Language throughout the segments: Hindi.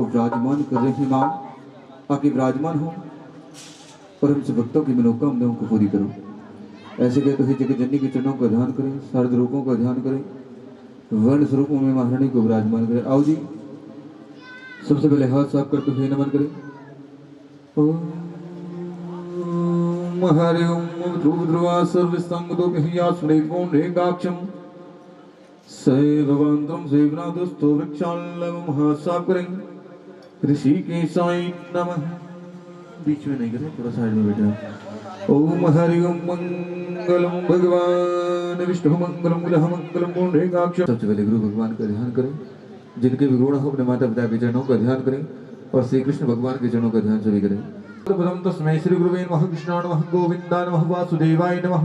विराजमान कर रही मां, आके विराजमान हो और हमसे भक्तों की मनोकामनाओं को पूरी करो। ऐसे कहते हुए जगत जननी के चरणों का ध्यान करें, शारद रूपों का ध्यान करें, वर्ण स्वरूपों में महारानी को विराजमान करें। आओ जी, सबसे पहले हाथ साफ करते हुए नमन करें। ओम हरि ओम ध्रुव ध्रुवा सर्वसंगदो कहिया स्मृतिकोण रेगाक्षम सैववंतम सेवनादस्तो वृक्षालम। हाथ साफ करें। ऋषि के साई नमः। बीच में नहीं करें, थोड़ा साइड में बैठे। ओम हरि ओम मंगलम भगवान विष्णु मंगलम गुलह मंगलम पुंडरीकाक्ष। सबसे पहले गुरु भगवान का ध्यान करें, जिनके भी गुण हो अपने माता पिता के चरणों का ध्यान करें और श्री कृष्ण भगवान के चरणों का ध्यान सभी करें। प्रथम तस्मै श्री गुरुवे नमः, कृष्णाय नमः, गोविंदाय नमः, वासुदेवाय नमः।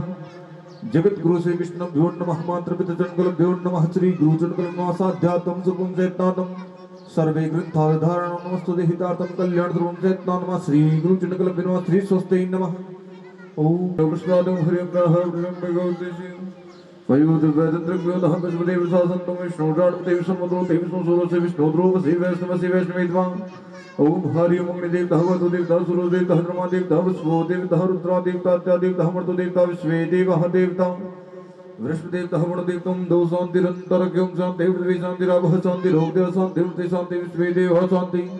जगत गुरु श्री विष्णुभ्यो नमः, मात्र पिता चरणकलभ्यो नमः, श्री गुरु चरणकलम साध्यात्म सुगुण चेतनानम सर्वे ग्रंथाधारणं नमस्तुते हितार्थं कल्याण ध्रुवं चेतनानम श्री गुरु चरणकलभ्यो श्री स्वस्ति नमः। ओम प्रसादं हरिं ग्रहं भगवते वयोद वेदद्रव्यो दह विष्णुदेव शासनं विष्णुराडदेव समुद्रो देव सुरो से विष्णुद्रोव से वैष्णवेद्वां। ओम हरि ओम अग्निदेव भगवतो देवता सूर्यदेव धर्मादेव धर्मस्वो देवता रुद्रादेव तात्यादेव धर्मर्तो देवता विश्वे देवः देवता वृषभदेव धर्मदेवतं दो शांतिरंतरज्ञं शांति पृथ्वी शांतिरावः शांति रोगदेव शांति शांति विश्वे देवः शांति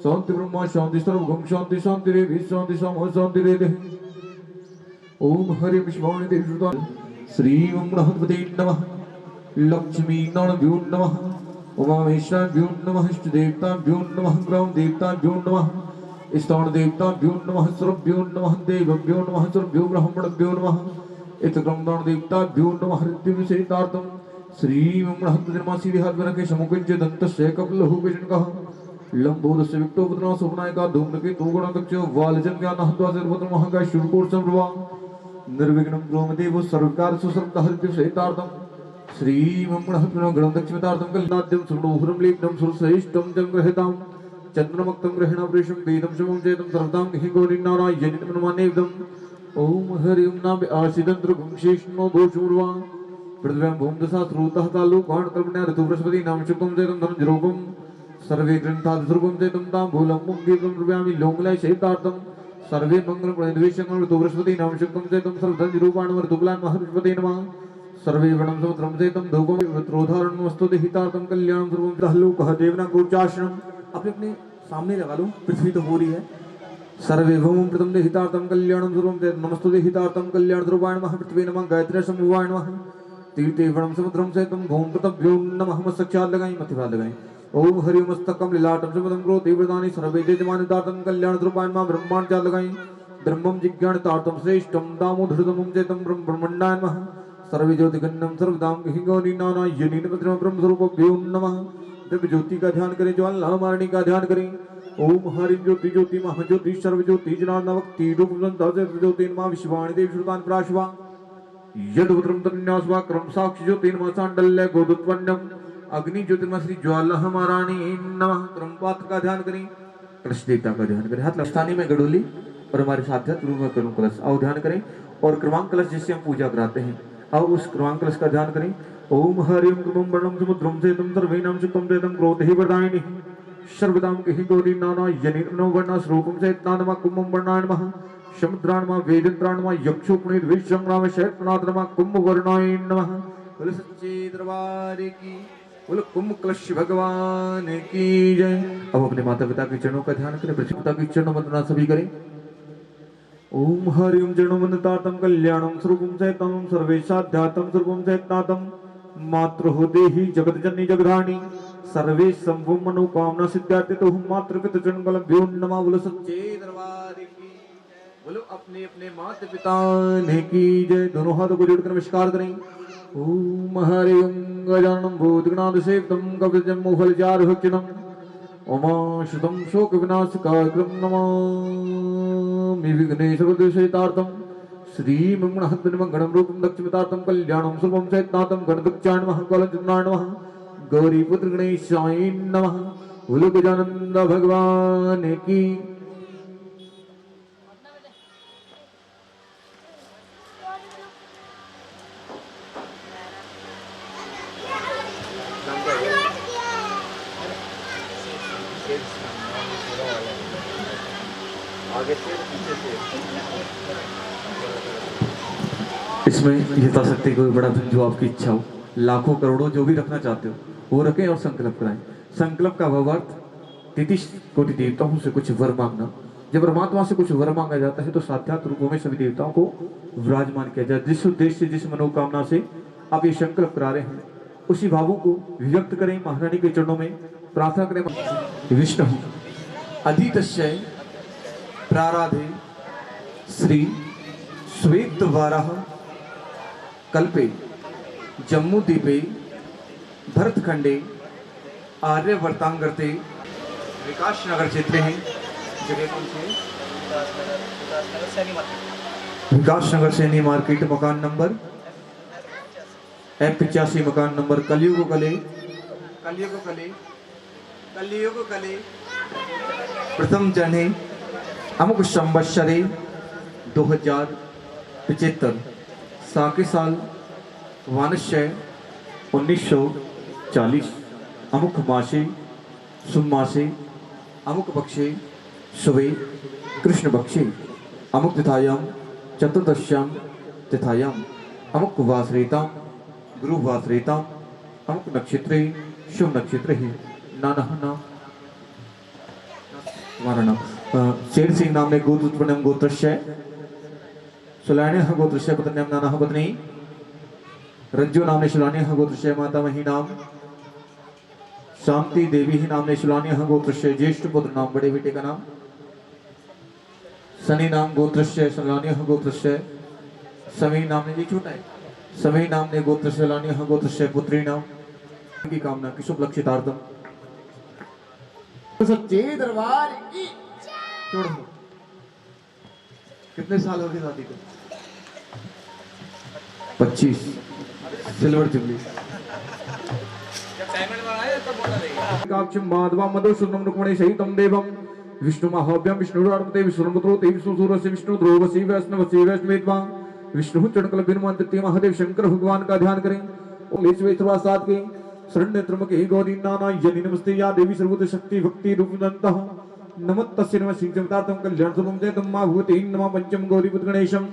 शांति ब्रह्मा शांति सर्वगम शांति शांति रे शांति समः शांति रे। ओम हरि विष्णु देव श्री ओम बृहस्पति नमः, लक्ष्मी नारायणभ्यो नमः, उमामेश्वराभ्यो नमः, इष्ट देवताभ्यो नमः, ग्राम देवताभ्यो नमः, स्थान देवताभ्यो नमः, सर्वभ्यो नमः, देवभ्यो नमः, सर्वभ्यो ब्राह्मणभ्यो नमः, इतक्रमदान देवताभ्यो नमः। ऋत्विविषेतार्थं श्री ओम बृहस्पति नमः। श्रीहरिवरके समुपञ्च दन्तस्य कपिलहुकेशनकः लंबोदस्य विक्टोपद्रना सोमनायका धूम्रकेतु गणकच्च वालजन्यानः द्वादशर्वत्र महाकाय शूरकोट संभ्रवा निर्विघ्नं ब्रह्मदेव सर्वकार सुसर्गहरित्युषेतार्थं श्री ओम बृहस्पति गणं दक्षिणतार्थं कल्याद्यं सुमनोहरं लीप्तं सुरश्रेष्ठं जंग्रहितां चन्द्रमक्तं ग्रहण वृषं वेदं शमं चेतं सर्वतां हि गौरी नारायणं मनमानेवदम्। ओम हरि ओम नाम आशिदंत्र गुंशेष्णो भूषुर्वा पृथ्व्यां भूमदशा श्रोतः कालो काण कर्मण्य ऋतु बृहस्पति नाम शुक्लं चेतं धनजरोगं सर्वे ग्रंथाधिसर्गं चेतं ताम्बूलं मुङ्गीतं द्रव्यामि लोङ्गलय शैतार्थं सर्वे मंगल प्रणवेशं ऋतु बृहस्पति नाम शुक्लं चेतं सर्वधनजरूपाणं ऋतुबलान् महर्षपते नमः। सर्वे वणं समुद्रं चेतं धूपं वस्त्रोधारणं वस्तुते हितार्थं कल्याणं सर्वं दहलोकः देवना गोचाश्रम। अपने अपने सामने लगा लो, पृथ्वी तो हो रही है। सर्वे भूमं प्रथम हितार्थं कल्याणं सर्वं चेतं नमस्तुते हितार्थं कल्याण ध्रुवाण नमः। पृथ्वी नमः गायत्री समूहाय नमः। तीर्थेवणम समुद्रम से तुम भूम कृतभ्यो नमः मस्तक्षात लगाई मथिभात लगाई ओम हरि मस्तकम लीलाटम समुद्रम क्रो तीव्रदानी सर्वे जयमान दातम कल्याण रूपाय मां ब्रह्मांड चात लगाई ब्रह्मम जिज्ञान तार्थम श्रेष्ठम दामोधरतमम चेतम ब्रह्मण्डाय नमः सर्वे ज्योतिगन्नम सर्वदाम हिंगोनी नाना यनीन पत्रम ब्रह्म स्वरूपभ्यो नमः। दिव्य ज्योति का ध्यान करें, ज्वाला मारणी का ध्यान करें। ओम हरि ज्योति ज्योति महाज्योति सर्व ज्योति जनार्दनवक्ति रूप ज्योति नमः विश्वाणी देव श्रुतान प्राश्वा यदुत्रम तन्यासवा क्रम साक्षी ज्योति नमः सांडल्य गोदुत्वन्यम अग्नि ज्योतिर्मय श्री ज्वाला महाराणी नमः। क्रम पात्र का ध्यान करें, कलश देवता का ध्यान करें। हाथ स्थानी में गडोली और हमारे साथ रूप में करूं कलश आओ ध्यान करें। और क्रमांक कलश जिससे हम पूजा कराते हैं आओ उस क्रमांक कलश का ध्यान करें। ओम हरिम कृपम वर्णम समुद्रम से तुम सर्वेनम सुखम देतम क्रोध ही वरदायिनी सर्वदाम के गौरी नाना यनिर्नो वर्ण स्वरूपम से नानमा कुंभम वर्णाय नमः समुद्राणमा वेदंत्राणमा यक्षोपनित विश्वंग्राम शैतनाथनमा कुंभ वर्णाय नमः। बोल सच्चे दरबार की, बोल कुंभ कलश भगवान की जय। अब अपने माता पिता के चरणों का ध्यान करें, पिता के चरणों वंदना सभी करें। ओम हरि ओम चरणों वंदनार्थम कल्याणम स्वरूपम सहितम सर्वेशाध्यात्म स्वरूपम सहितनाथम मातृ देहि जगत जननी जगधानी सर्वे संभव मनोकामना सिद्धार्थ तो हम मातृ पितृ चरण कलभ्यो नमः। बोलो सच्चे दरबार की, बोलो अपने अपने माता पिता ने की जय। दोनों हाथों को जोड़कर नमस्कार करें। ओम हरि ओम गजाननम भूतगणाध सेवितम कपितजं मोहलचार भक्षणम ओमा श्रुतम शोक विनाशकारकम नमामि विघ्नेश्वरदेशहितार्थम श्री मंगणहतमंगणम रूपम दक्षिणतार्थम कल्याणम शुभम सहितनाथम गणदक्षाय नमः कलंचनाय नमः गौरी पुत्र गणेशाय नमः। बोलो गजानंद भगवान की। इसमें यथाशक्ति कोई बड़ा धन जो आपकी इच्छा हो, लाखों करोड़ों जो भी रखना चाहते हो वो रखें और संकल्प कराएं। संकल्प का भावार्थ 33 कोटि देवताओं से कुछ वर मांगना। जब परमात्मा से कुछ वर मांगा जाता है तो साक्षात रूपों में सभी देवताओं को विराजमान किया जाए। जिस उद्देश्य से जिस मनोकामना से आप ये संकल्प करा रहे हैं उसी भावों को व्यक्त करें। महारानी के चरणों में प्रार्थना करें। विष्णु अधितस्य प्राराधे श्री श्वेत वाराह कल्पे जम्मू द्वीपे भरतखंडे आर्यवर्तांगते विकास नगर क्षेत्र है। जगह कौन सी है? विकास नगर सैनी मार्केट मकान नंबर F85 मकान नंबर कलयुग कले प्रथम जने अमुक संवत्सरे 2075 साके साल वानश्य 1940 अमुक मासे सुमासे अमुक पक्षे सुवे कृष्ण पक्षे अमुक तिथायाम चतुर्दश्याम तिथायाम अमुक वासरेता गुरु वासरेता अमुक नक्षत्रे शुभ नक्षत्र ही नाना नाम तुम्हारा नाम शेर सिंह नाम ने गोत्र उत्पन्न गोत्रश्य सुलान्यः गोत्रस्य पत्न्यां नाना पत्नी रज्जु नामने शुलान्यः गोत्रस्य माता मही नाम शांति देवी ही नामने शुलान्यः गोत्रस्य ज्येष्ठ पुत्र नाम बड़े बेटे का नाम सनी नाम गोत्रस्य शुलान्यः गोत्रस्य समी नामने जी छोटा है समी नामने गोत्रस्य शुलान्यः गोत्रस्य पुत्री नाम की कामना की शुभ लक्षितार्थम सच्चे दरबार की। छोड़ो कितने साल हो गए शादी को? 25 सिल्वर जुबली। काक्षम माधवा मधुसूदनम रुक्मणी सहितम देवम विष्णु महाभ्यम विष्णुरार्मते विष्णुपुत्रो ते विष्णुसूरस्य विष्णु ध्रुवसी वैष्णवसी वैष्णवेत्वा विष्णु चरणकल बिरमान तृतीय महादेव शंकर भगवान का ध्यान करें। ओम लेश्वेश्वरा साथ के शरण्य त्र्यंबके गौरी नाना यनि नमस्ते या देवी सर्वोदय शक्ति भक्ति रूपदन्तः नमस्तस्य नमः श्रीजगतार्थम कल्याण स्वरूपम जयतम मा भूते नमः पंचम गौरी पुत्र गणेशम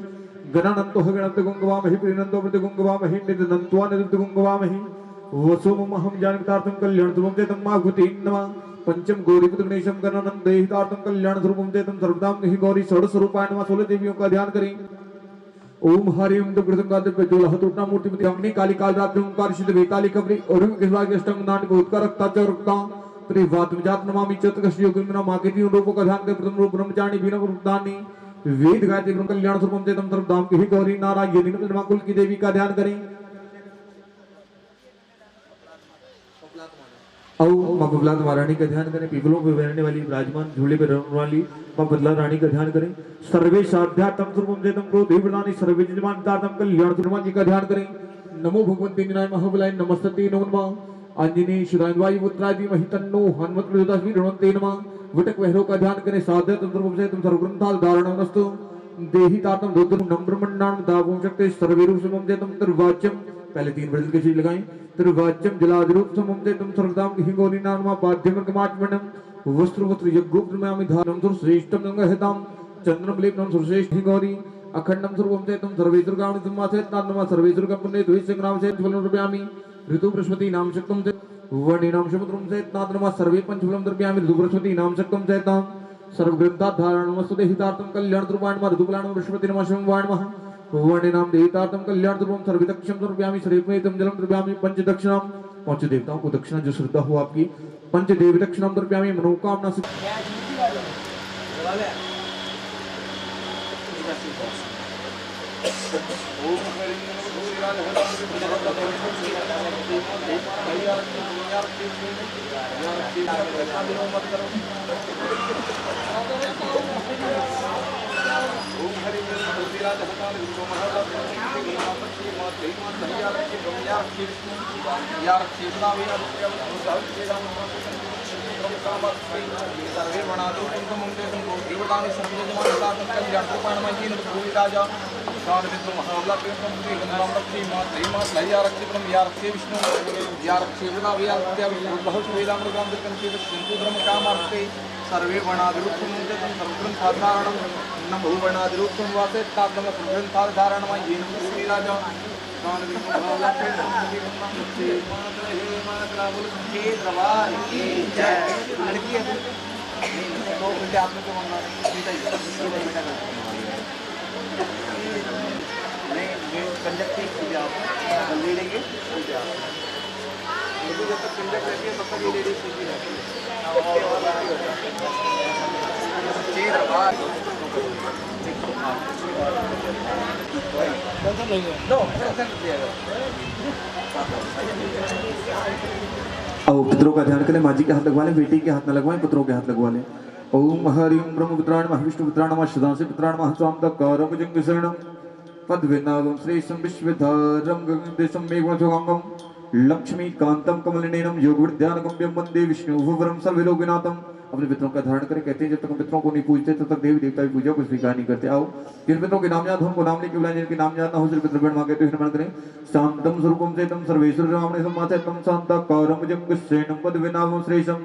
गणानंतो गणपति गुंगवामहि प्रियनंतो प्रति गुंगवामहि निदनंत्वा निदन्त गुंगवामहि वसोमहं जानकार्थम कल्याण स्वरूपम जयतम मा भूते नमः पंचम गौरी पुत्र गणेशम गणानंद देहितार्थम कल्याण स्वरूपम जयतम सर्वदाम ही गौरी षड स्वरूपाय नमः। 16 देवियों का ध्यान करें। ओम हरि ओम दुर्गंगाद प्रज्वल हतुटना मूर्ति मति अग्नि काली काल रात्रि ओंकार सिद्ध वेताली कवरी और किसवाग अष्टम नान को उत्कर रक्ता चरक्ता त्रिवात विजात नमामि चतुर्दश योगिन नाम आकृति रूप का ध्यान कर प्रथम रूप ब्रह्मचारी बिना रूपदानी वेद गायत्री ब्रह्म कल्याण स्वरूपम चेतम सर्वधाम की गौरी नारायणी कुल की देवी का ध्यान करें और मां बबला महारानी का ध्यान करें पीपलों पे बहने वाली विराजमान झूले पे रहने वाली मां बदला रानी का ध्यान करें सर्वे साध्यात्म स्वरूपम चेतम क्रोध प्रदानी सर्वे जजमान तारतम कल्याण स्वरूपम जी का ध्यान करें नमो भगवते विनाय महाबलाय नमस्ते नमो नमः आंजनेय सुदानवायु पुत्रादि महितन्नो हनुमत प्रदास्मी रणवंते नमः विटक वहरो का ध्यान करें साध्यात्म स्वरूपम चेतम सर्वग्रंथाल धारणमस्तु देहि तातम रुद्रम नम्रमण्डान दावों शक्ति सर्वेरु समम चेतम निर्वाच्यम पहले 3 वर्ड के चीज लगाएं त्रिवाच्यम जलादिरूप समम चेतम सर्वदाम हिंगोरी नानमा पाद्यम कमाचमणम वस्त्रवत्र यज्ञोपमामि धारणम सुर श्रेष्ठम गंगहताम चंद्रम लेपनम सुरश्रेष्ठ हिंगोरी अखंडम सर्वम चेतम सर्वेश्वर गावण समासेत नानमा सर्वेश्वर कंपने द्विज संग्राम से फलम द्रव्यामि ऋतु बृहस्पति नाम शक्तम से वर्णी नाम शब्दम से नानमा सर्वे पंचफलम द्रव्यामि ऋतु बृहस्पति नाम शक्तम से ताम सर्वग्रंथा धारणम वस्तुते हितार्थम कल्याण द्रुवाणम ऋतुकलाणम बृहस्पति नमः वाणमः वर्णे नाम देवतार्थम कल्याण द्रुवम सर्वदक्षम द्रव्यामि श्रेष्ठमेतम जलम द्रव्यामि पंच दक्षिणाम पांच देवताओं को दक्षिणा जो श्रद्धा हो आपकी पंच देव दक्षिणाम द्रव्यामि मनोकामना से ओम हरि ओम हरि ओम सर्वे बनादो उनको मुंडे तुमको देवतानि सर्वजमान साधन कल्याण कृपाणमयी भूमि राजा दान विष्णु महाबला प्रेम समुद्री गंगाम रक्षी मात मा लया रक्षी ब्रह्म या रक्षी विष्णु या रक्षी विना विया त्या बहुत वेदाम रुगाम दर्शनते सिंधु ब्रह्म कामार्थे सर्वे वर्णादिरूपं मुंडे तुम सर्वग्रंथ साधारणम नमो वर्णादिरूपं वासे तात्म सर्वग्रंथ साधारणमयी भूमि राजा दान विष्णु महाबला प्रेम समुद्री गंगाम रक्षी मात हे मात राहुल के दरबार की जय लड़की है तो उनके आप में तो मांगना सीधा बेटा नहीं कंडक्ट की पूजा आप ले लेंगे पूजा जब तक कंडक्ट रहती है तब तक ये लेडीज सीधी रहती अब पितरों का ध्यान करें माँ जी के हाथ लगवा लें बेटी के हाथ न लगवाएं पुत्रों के हाथ लगवा लें ओम हरि ओम ब्रह्म पुत्राण मह विष्णु पुत्राण मह सदांशि पुत्राण मह स्वाम तकारम जंग शरणम पद्विनागम श्रेष्ठम विश्वधारम गगनदेशम मेघवचोगंगम लक्ष्मी कांतम कमलनेनम योग विद्यानगम्यम वंदे विष्णु भवरम सर्वलोकनाथम अपने पितरों का धारण करें कहते हैं जब तक हम पितरों को नहीं पूजते तब तक देवी देवता की पूजा को स्वीकार नहीं करते आओ जिन पितरों के नाम याद हो उनको नाम लेके बुलाएं जिनके नाम याद ना हो सिर्फ पितृगण मांगे तो नमन करें शांतम स्वरूपम चेतम सर्वेश्वर रामणे समासेतम शांताकारम जंगश्रेणम पद्विनागम श्रेष्ठम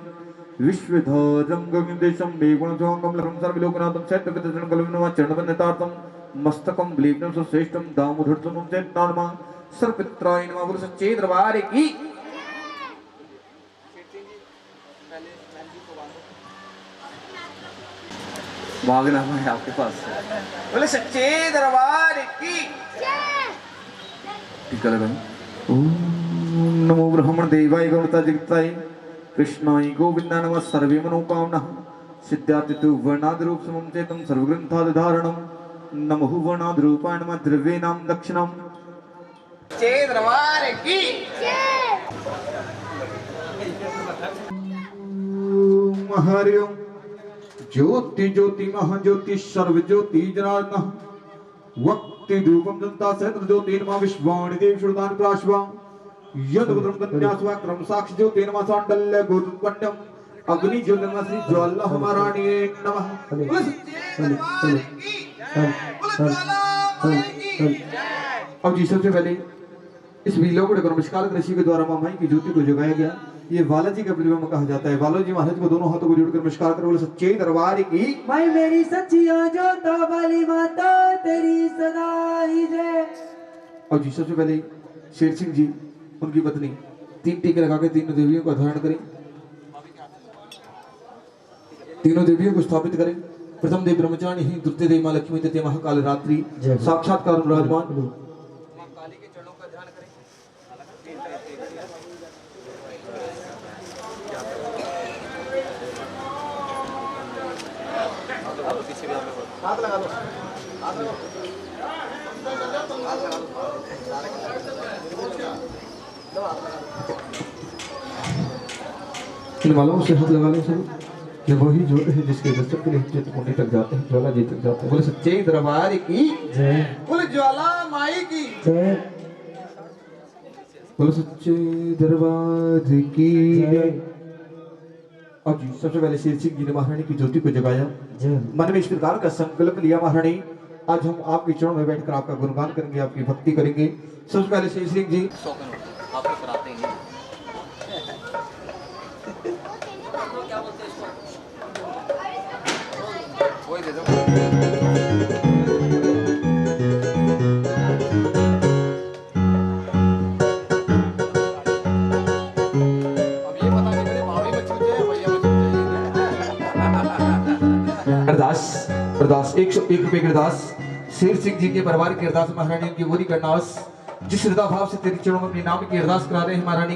विश्वधारम गगनदेशम मेघवचोगंगम लक्ष्मी सर्वलोकनाथम चैत्र पितृगण कलविनवा चरणवन्यतार्थम मस्तकम ब्लीप्नम सुश्रेष्ठम दामोदरतम चेतनानमा सर्वपित्राय नमः बोलो सच्चे दरबार की मांगना है आपके पास बोले सच्चे दरबार की टीका लगाएं ओम नमो ब्रह्मण देवाय गौरता जगताय कृष्णाय गोविंदाय नमः सर्वे मनोकामना सिद्धार्थितु वर्णादिरूप समम चेतम सर्वग्रंथाधारणम नमो वर्णादिरूपाय नमः द्रव्येनां दक्षिणम जय दरबार की हरि ओम ज्योति ज्योति महाज्योति सर्व ज्योति जनार्दन वक्ति रूपम जनता सहस्र ज्योति नमः विश्वाणि देव श्रुतान प्राश्वा यद रुद्रम कन्यास्वा क्रम साक्ष ज्योति नमः सांडल्य गोरुत्पन्नम अग्नि ज्योति नमः श्री ज्वाला महारानी नमः अब जी सबसे पहले इस विलोक नमस्कार ऋषि के द्वारा मां माई की ज्योति को जगाया गया ये बालाजी का प्रतिबिंब कहा जाता है बालाजी महाराज को दोनों हाथों को जोड़कर नमस्कार करो बोले सच्चे दरबार की माई मेरी सच्ची जोता वाली माता तेरी सदा ही जय। और जी सबसे पहले शेर सिंह जी उनकी पत्नी 3 टीके लगा के तीनों देवियों का धारण करें तीनों देवियों को स्थापित करें प्रथम देव ब्रह्मचारी ही, द्वितीय देव माँ लक्ष्मी, तृतीय महाकाल रात्रि जय। साक्षात्कार विराजमान। इन मालाओं से हाथ लगा लें सब। ये वही ज्योति है जिसके दर्शन के लिए चित्त कुंडी तक जाते हैं, ज्वाला जी तक जाते हैं। बोले सच्चे दरबार की जय। बोले ज्वाला माई की जय। बोले सच्चे दरबार की जय। अब जी सबसे पहले शेर सिंह जी ने महारानी की ज्योति को जगाया, जय। मन में इस प्रकार का संकल्प लिया, महारानी आज हम आपके चरणों में बैठकर आपका गुणगान करेंगे, आपकी भक्ति करेंगे। सबसे पहले शेर सिंह जी आपको कराते हैं वही दे दो। अब ये बता दे मेरे भाभी बच्चे चाहिए भैया बच्चे चाहिए। अरदास अरदास 101 रुपए की अरदास शेर सिंह जी के परिवार की अरदास महारानी की पूरी करनास। जिस श्रद्धा भाव से तेरे चरणों में अपने नाम की अरदास करा रहे हैं महारानी,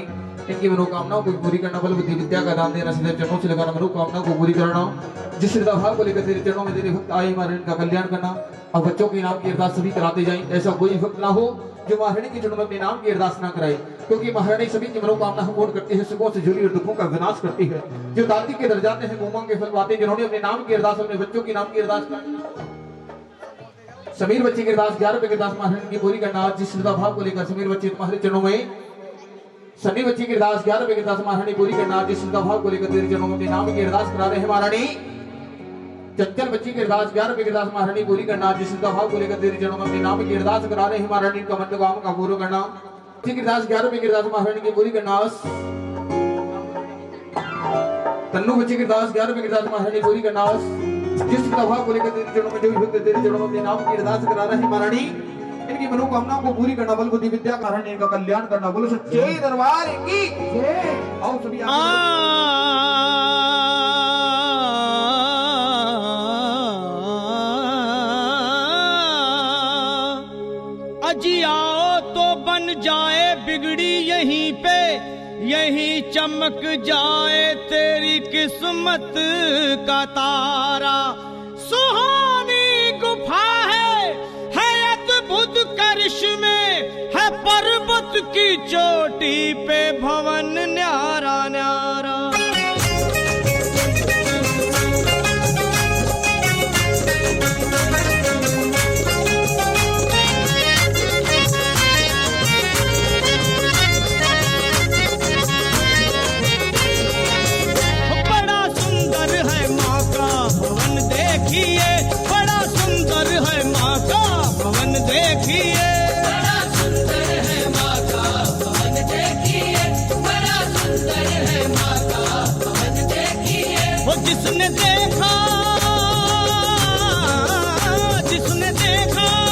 इनकी मनोकामनाओं को पूरी करना, बल बुद्धि विद्या का दान देना, सीधे चरणों से लगाना, मनोकामनाओं को पूरी करना। जिस श्रद्धा भाव को लेकर तेरे चरणों में तेरे भक्त आए महारानी का कल्याण करना। और बच्चों के नाम की अरदास सभी कराते जाएं, ऐसा कोई भक्त ना हो जो महारानी के चरणों में अपने नाम की अरदास ना कराए, क्योंकि महारानी सभी की मनोकामना पूर्ण करती है, सुखों से जुड़ी और दुखों का विनाश करती है। जो दाती के दर जाते हैं मुंह के फल पाते, जिन्होंने अपने नाम की अरदास अपने बच्चों के नाम की अरदास करना। समीर बच्चे की अरदास 11 रुपए की अरदास महारानी की पूरी करना। जिस श्रद्धा भाव को लेकर समीर बच्चे तुम्हारे चरणों में, सनी बच्चे की अरदास 11 रुपए की अरदास महारानी पूरी करना। जिस श्रद्धा भाव को लेकर तेरे चरणों में अपने नाम की अरदास करा रहे हैं महारानी। चंचल बच्ची की अरदास 11 रुपए की अरदास महारानी पूरी करना। जिस श्रद्धा भाव को लेकर तेरे चरणों में अपने नाम की अरदास करा रहे हैं महारानी का मनोकामना का पूरा करना। बच्ची की अरदास 11 रुपए की अरदास महारानी की पूरी करना। तन्नू बच्चे की अरदास 11 रुपए की अरदास महारानी पूरी करना। जिस प्रभाव को लेकर तेरे चरणों में जो भी भक्त तेरे चरणों में अपने नाम की अरदास करा रहे हैं महारानी, इनकी मनोकामनाओं को पूरी करना, बल बुद्धि विद्या का हरण, इनका कल्याण करना। बोलो सच्चे दरबार की जय। आओ सभी अजी आओ तो बन जाए बिगड़ी यहीं पे, यही चमक जाए तेरी किस्मत का तारा। सुहानी गुफा है अद्भुत करिश्मे, है पर्वत की चोटी पे भवन न्यारा न्यारा। बड़ा सुंदर है माँ का भवन देखिए, बड़ा सुंदर है माँ का भवन देखिए, बड़ा सुंदर है माँ का भवन देखिए। वो जिसने देखा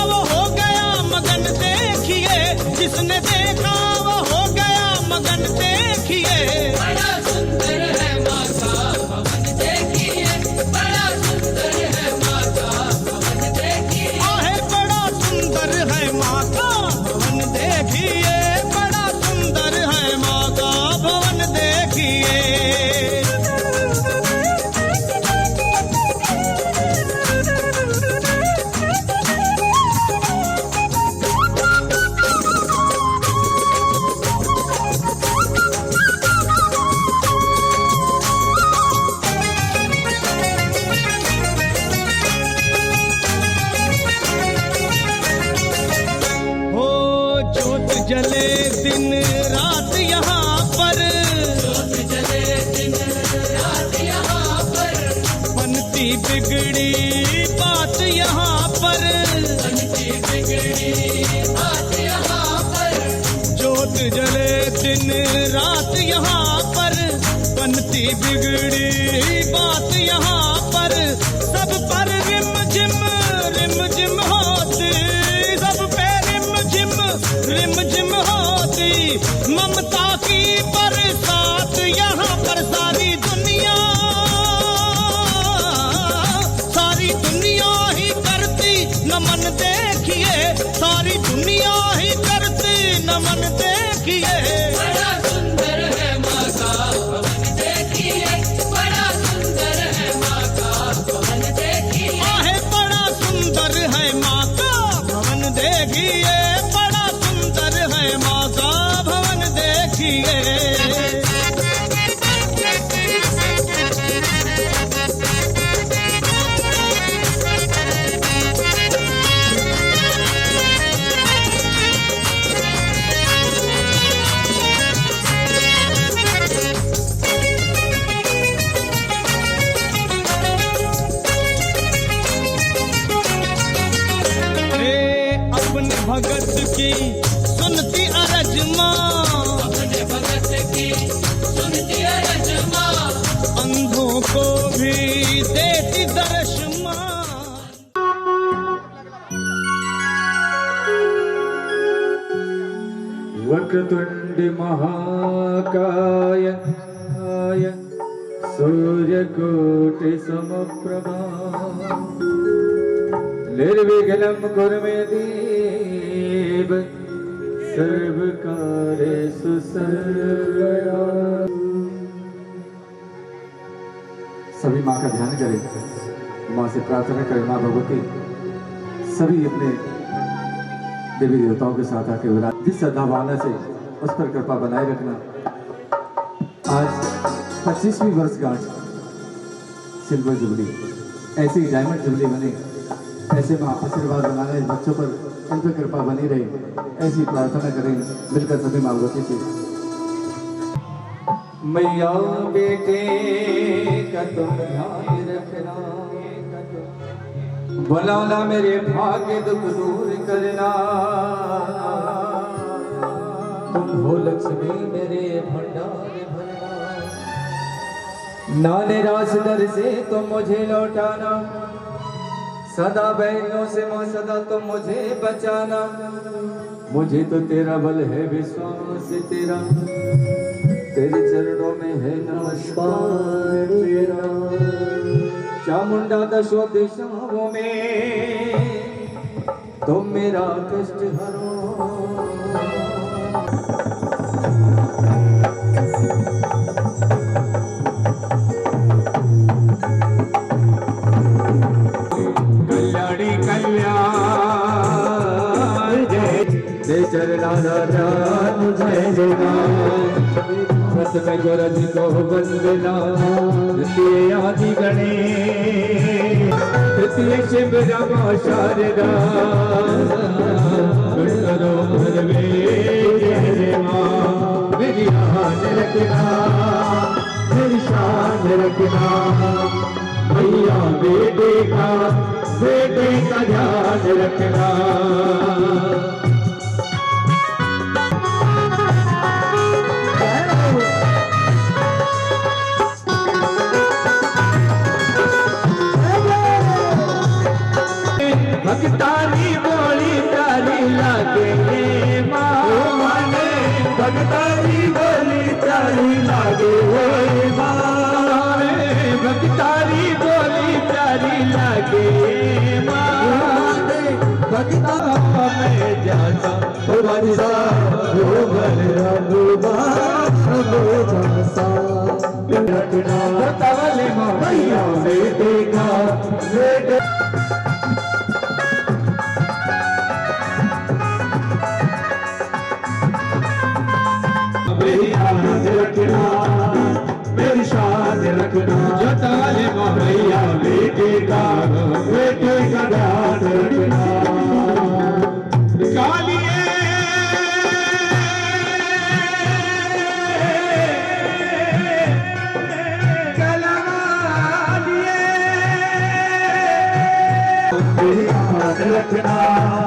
वो हो गया मगन देखिए, जिसने देखा वो हो गया मगन देखिए। बड़ा सुंदर है माँ का भवन देखिए, बड़ा सुंदर है माँ का भवन देखिए। आहे बड़ा सुंदर है माँ का भवन देखिए, बड़ा सुंदर है माँ का भवन देखिए। जले दिन रात यहाँ पर, ज्योत जले दिन रात यहाँ पर, बनती बिगड़ी बात यहाँ पर, बनती बिगड़ी बात यहाँ पर। ज्योत जले दिन रात यहाँ पर, बनती बिगड़ी बात यहाँ पर। सब पर रिम झिम होती, सब पे रिम झिम होती, ममता की बरसात यहाँ पर। सारी देखिए सारी दुनिया ही करती नमन देखिए बड़ा सुंदर है माँ का भवन देखिए बड़ा सुंदर है माँ का भवन देखिए आहे बड़ा सुंदर है माँ का भवन देखिए बड़ा सुंदर है माँ का भवन देखिए अपने भगत की सुनती अरज माँ अपने भगत की सुनती अरज माँ अंधों को भी देती दर्श माँ वक्रतुंड महाकाय सूर्यकोटि समप्रभा निर्विघ्नं कुरु मे देव सर्वकार्येषु सर्वदा। सभी माँ का ध्यान करें, माँ से प्रार्थना करें। माँ भगवती सभी अपने देवी देवताओं के साथ आके विराज, जिस श्रद्धा भावना से उस पर कृपा बनाए रखना। आज 25वीं वर्षगांठ सिल्वर जुबली, ऐसी डायमंड जुबली बने, ऐसे माँ आशीर्वाद बनाना इस बच्चों पर, इन पर कृपा बनी रहे, ऐसी प्रार्थना करें मिलकर सभी माँ भगवती से। मैया बेटे का तुम ध्यान रखना, बुलाना मेरे भाग्य दुख दूर करना। तुम हो लक्ष्मी मेरे भंडार भरना, ना निराश दर से तुम मुझे लौटाना। सदा बैरियों से मां सदा तुम मुझे बचाना। मुझे तो तेरा बल है विश्वास तेरा, तेरे चरणों में है नमस्कार तेरा। चामुंडा दशो दिशाओं में तुम मेरा कष्ट हरो। कल्याणी कल्याण जय चरणा जय सत में गोरज को वंदना। तृतीय आदि गणेश, तृतीय शिव रमा शारदा। करो भरवे जय माँ, मेरी शान रखना, मेरी शान रखना। मैया बेटे का ध्यान रखना। भगतारी बोली तारी लागे माँ, भगतारी बोली तारी लागे माँ, भगतारी बोली तारी लागे माँ। भगता में जाता हो बरसा हो बरसा रखना। तवले मैया बेटे का बेटे मेरी शान रखना, मेरी शान रखना। जताले मैया बेटे का ध्यान रखना। कालिए कलवालिए मेरी शान रखना,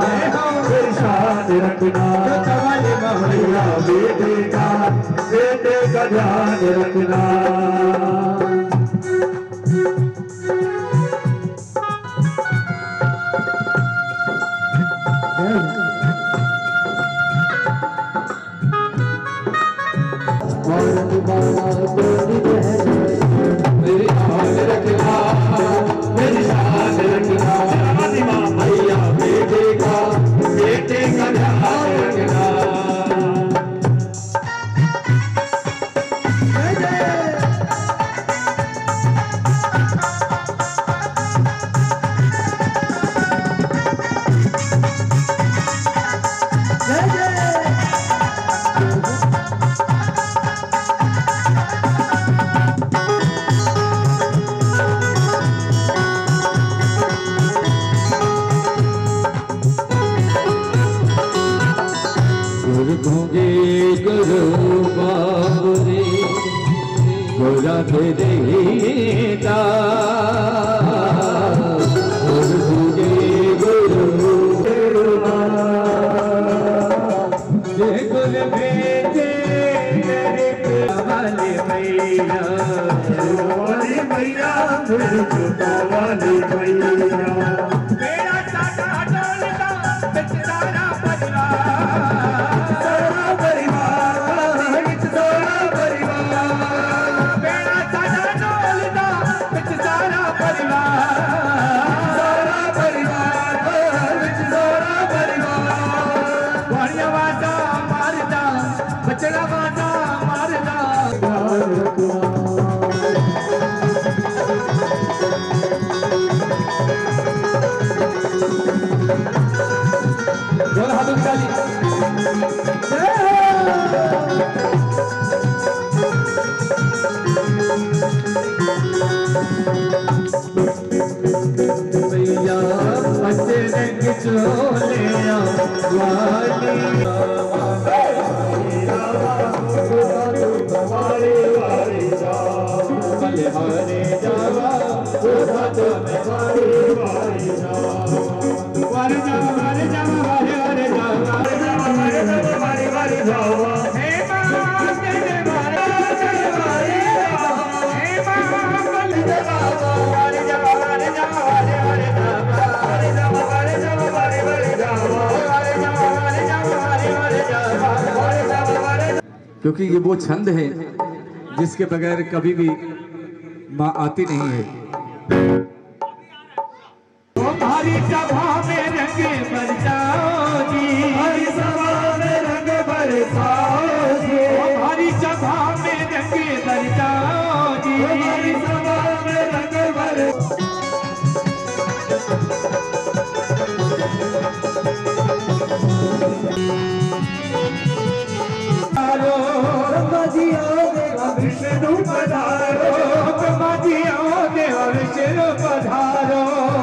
मेरी शान रखना। जताले मैया बेटे का ध्यान रखना। मेरी शान रखना, मेरी शान रखना। मैया बेटे का रख देता और तुझे गुरु जे गुल भेजे वाले मैया वाले मैया वाले मैया मेरा साटा डोलता बिच सारा परिवार बिच सारा परिवार मेरा साटा डोलता बिच सारा परिवार बिच सारा परिवार वाणिया वाटा मारदा बचड़ा वाटा मारदा बोल हाथ उठाली भैया अच्छे रंग चोलिया वाली हरे जावा क्योंकि ये वो छंद है जिसके बगैर कभी भी माँ आती नहीं है। हमारी सभा में रंग बरसाओ जी, हमारी सभा में रंग बरसाओ जी, हमारी सभा में रंग बरसाओ जी, हमारी सभा में रंग बरसाओ। विष्णु पधारो ब्रह्माजियो देवा विष्णु पधारो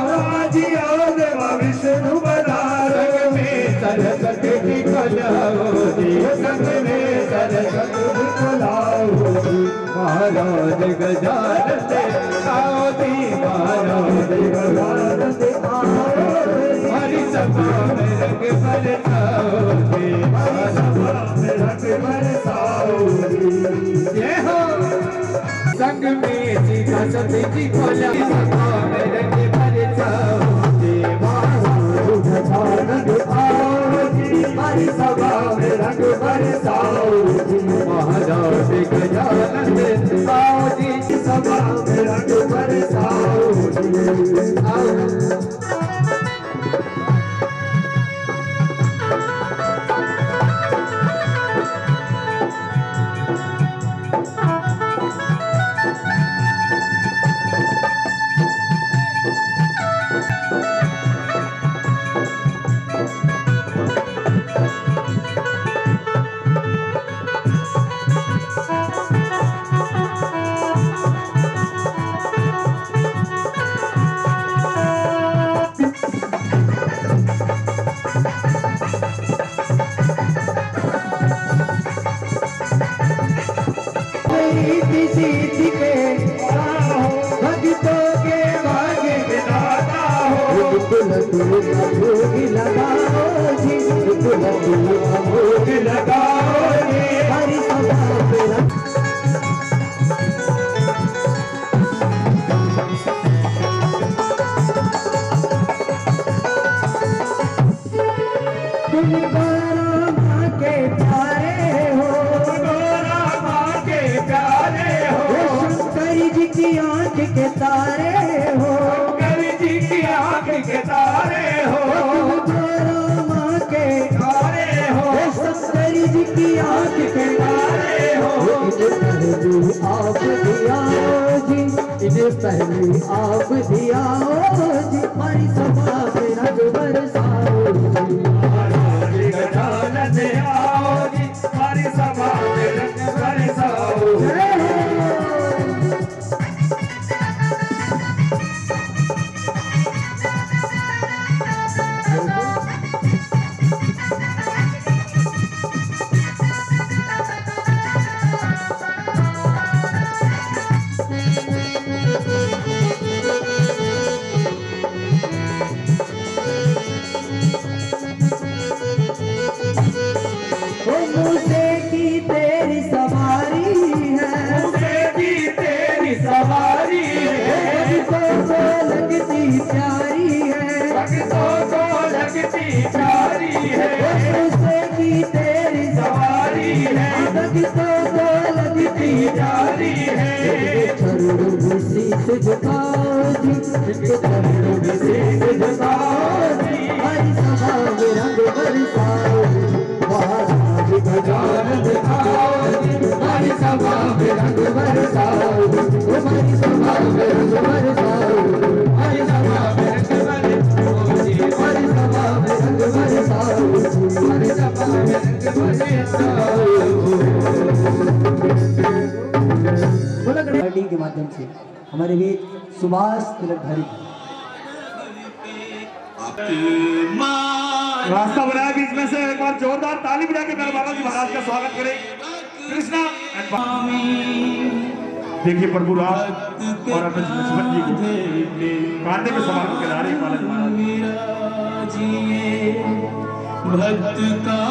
ब्रह्माजियो देवा विष्णु पधारो में सरस्वती की खोलाओ जी, संग में सरस्वती की खोलाओ जी, महाराज गजानन से आओ जी, महाराज गजानन से आओ हरि सभा में रंग बरसाओ जी, हरि सभा में रंग बरसाओ जी। जय हो संग में सीता सती जी खोला सभा में रंग बरसाओ जी, महाराज गजानन आओ जी, हरि सभा में रंग बरसाओ जी, महाराज गजानन आओ जी, सभा में रंग बरसाओ जी। आओ सीधी के भक्तों के भाग्य विधाता हो, भोग लगाओ जी, भोग लगाओ जी, हरि सभा पे तुम गौरा माँ के प्यारे हो, गौरा माँ के प्यारे हो, शंकर जी की आंख के तारे हो, शंकर जी की आंख के तारे हो, गौरा माँ के तारे हो, शंकर जी की आंख के तारे हो। इन्हें आप दियाओ जी, इन्हें पहले आप दियाओ जी, हमारी सभा पे रंग बरसाओ जी, महाराज गजानन आओ जी, हमारी सभा पे रंग बरसाओ। जारी है। चरणों में शीश झुकाओ जी, इनके चरणों में शीश झुकाओ जी। हमारी सभा में रंग बरसाओ, महाराज गजानन दिखाओ जी। हमारी सभा में रंग बरसाओ, हमारी सभा में रंग बरसाओ, हमारी सभा में रंग बरसाओ जी। हमारी सभा में रंग बरसाओ, हमारी सभा में रंग बरसाओ। पार्टी के माध्यम से हमारे वीर सुभाष तिलकधारी रास्ता बनाया बीच में से, एक बार जोरदार ताली बजा के मेरे बाबा जी महाराज का स्वागत करें। कृष्णा देखिए प्रभु राम और अपने लक्ष्मण जी को कांधे पे सवार करके ला रहे बालाजी महाराज। भक्त का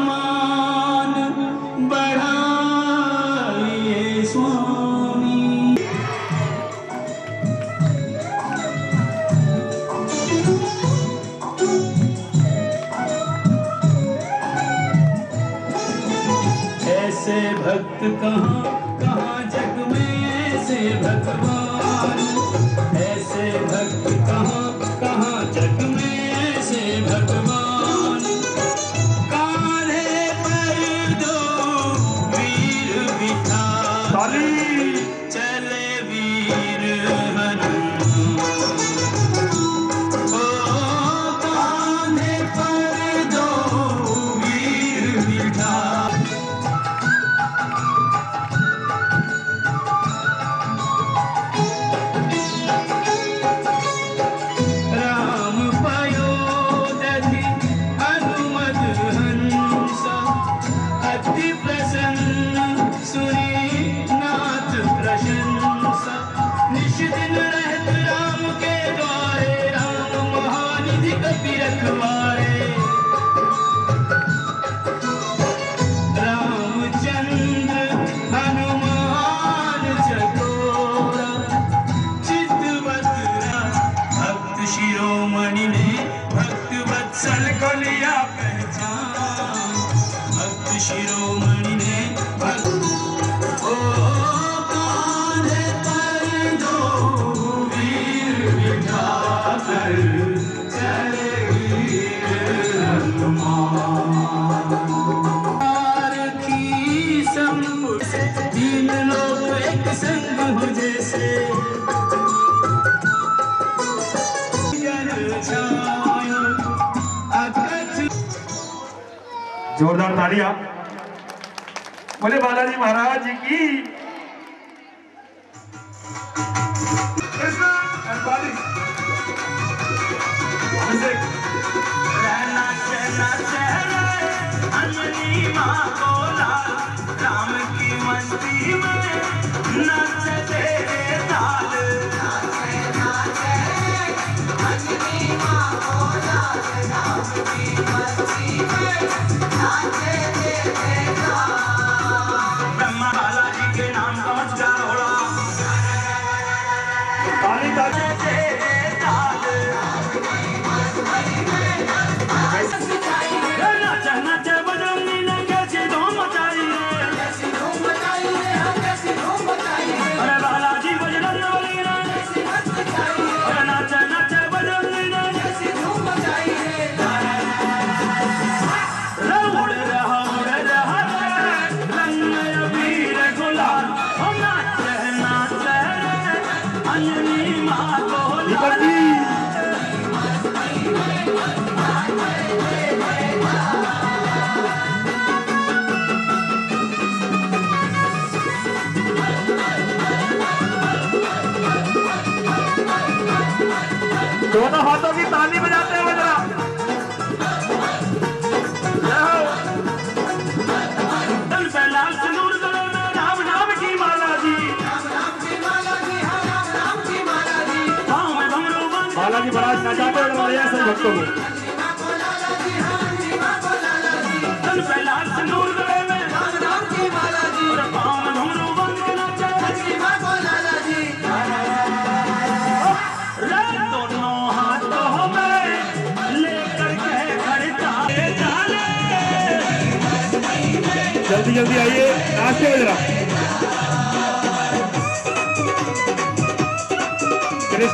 मान बढ़ाइए स्वामी। ऐसे भक्त कहाँ कहाँ जग में, ऐसे भगवान। ऐसे भक्त कहाँ कहाँ जग में, ऐसे भगवान। कान्हे पर दो वीर बिठा, चले वीर हनुमान। ओ कान्हे पर दो वीर बिठा। राम पयोदधि हनुमत हंस, अति प्रसन्न सुनी नाथ प्रशंसा। निश दिन रहत राम के द्वारे, राम महानिधि कपि रखवारे। रामचंद्र हनुमान चकोरा, चितवतरा। भक्त शिरोमणि ने भक्त वत्सल को लिया पहचान। भक्त शिरोमणि ने भक्त ओ कान्हे पर दो वीर बिठा कर, चले वीर हनुमान। की संपुट से तीन लोग एक संग हो जैसे, जन छायो अकथ। जोरदार तालियां बोले बालाजी महाराज जी की। कृष्णा and बाली। अभिषेक। रहना सहना सहना अंजनी माँ को लाल, राम की मस्ती में नाचे तेरे ताल। नाचे नाचे अंजनी माँ को लाल, राम की मस्ती में नाचे तेरे ताल। ब्रह्मा बालाजी के नाम का मचका रोड़ा, ताली ताली। तेरे ताल। नाचे नाचे बजरंगी ने कैसी धूम मचाई रे, कैसी धूम मचाई रे, हम कैसी धूम मचाई रे। अरे बालाजी बजरंगबली ने कैसी धूम मचाई रे। अरे नाचे नाचे बजरंगी ने कैसी धूम मचाई रे। उड़ रहा रंग में अबीर गुलाल। हम नाचे नाचे अंजनी माँ को लाल। दोनों हाथों की ताली बजाते हुए जरा। तन पे लाल सिंदूर गले में, राम नाम की माला जी। पाँव में घुंघरू बांध के बालाजी महाराज नचाते हुए ऐसे भक्तों को। तन पे लाल सिंदूर गले में, और पाँव में घुंघरू बांध के नाचे। रे दोनों हाथों में लेकर के खड़ता जाने। जल्दी जल्दी आइए, नाचते हुए जरा।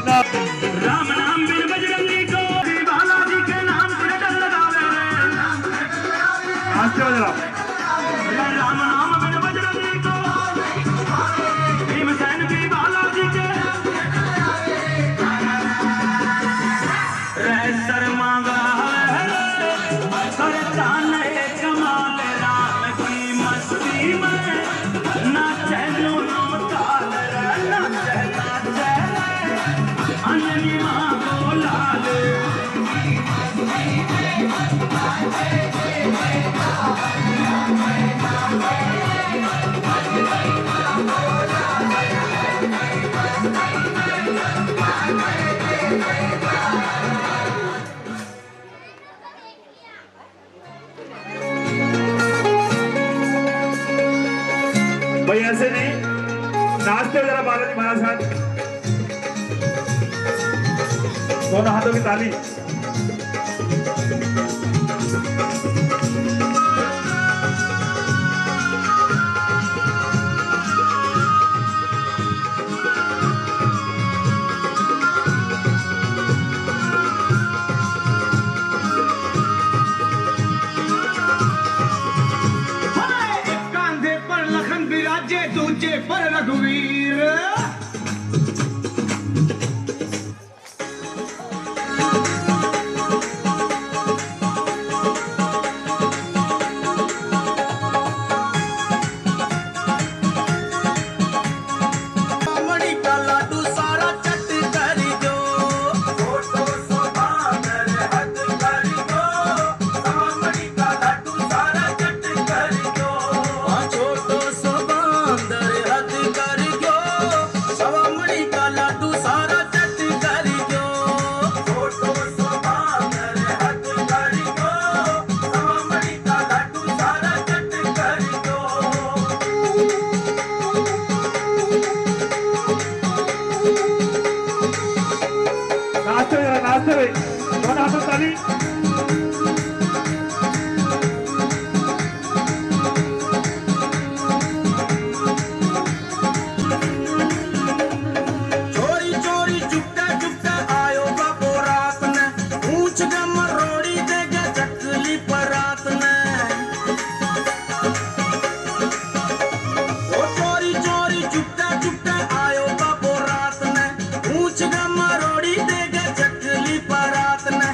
शुभकामना। राम नाम बिन बजरंगी को बालाजी के नाम से डर लगावे रे। नाचते हो जरा। राम नाम बिन बजरंगी को भीमसेन भी बालाजी के रे शर्मा करता नए कमाल राम की मस्ती में नाचे दोनों ताल रे नाचे नाचे अंजनी माँ को लाल भाई ऐसे नहीं नाचते हो जरा बालाजी महाराज साथ दोनों हाथों की ताली। एक कांधे पर लखन विराजे दूजे पर रघुवीर। मणि का लाडू सारा चट कर दो फोटो सोबागर हद कर दो। मणि का लाडू सारा चट कर दो छोटो सोबागर हद कर दो। मणि का लाडू सारा चट कर दो फोटो सोबागर हद कर दो। मणि का लाडू सारा चट कर दो। नाचते हो जरा नाचते भाई दोनों हाथों ताली। चोरी चोरी चुपके चुपके आयो बाबो रात ने ऊंच गम रोड़ी दे गया चकली पर रात ने। ओ चोरी चोरी चुपके चुपके आयो बाबो रात ने ऊंच गम रोड़ी दे गया चकली पर रात ने।